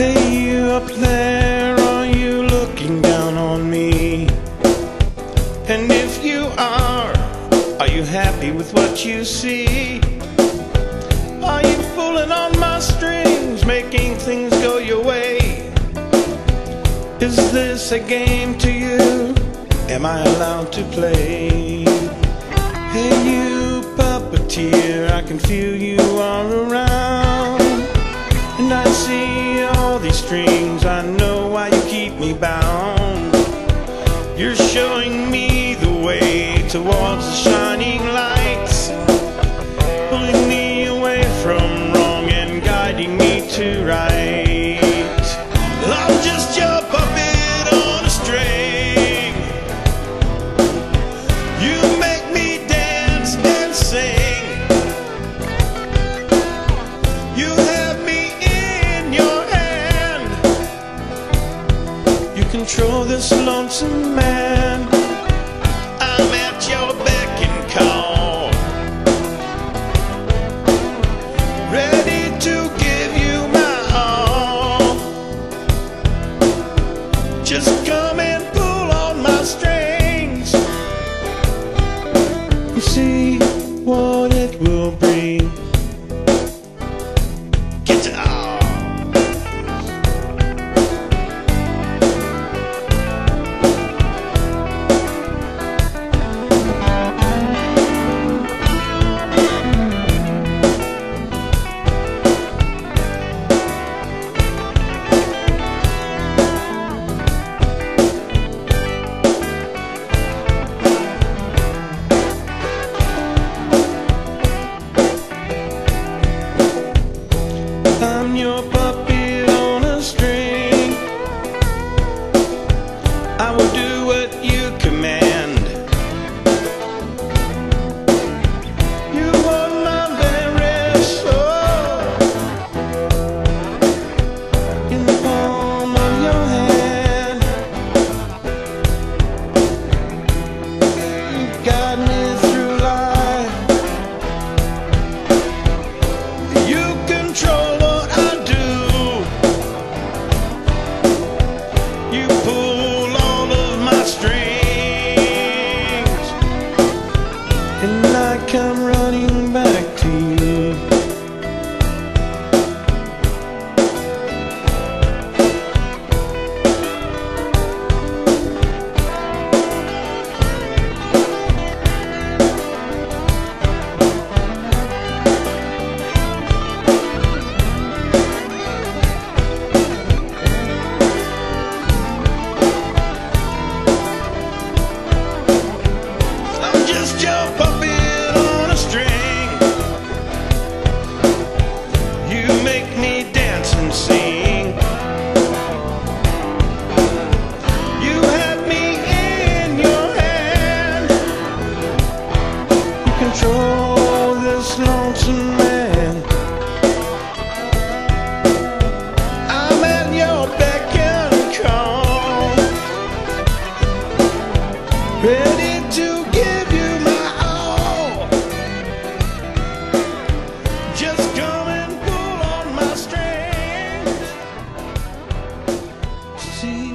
Hey, you up there, are you looking down on me? And if you are you happy with what you see? Are you pulling on my strings, making things go your way? Is this a game to you? Am I allowed to play? Hey, you puppeteer, I can feel you are around, and I see all these strings, I know why you keep me bound. You're showing me the way towards the shining lights, pulling me away from wrong and guiding me to right. I'm just your puppet on a string. You make me dance and sing. You have me in your hand. You control this lonesome man. I'm at your beck and call, ready to give you my all. Just come and pull on my strings and see what it will bring. I'm your puppet on a string. I will do what you command. You hold my very soul in the palm of your hand. You guide me through life. You control and I come running back to you. I'm just your puppet on a string. You make me dance and sing. You have me in your hand. You control this lonesome man. I'm at your beck and call, ready to give you my all. Just come and pull on my strings. See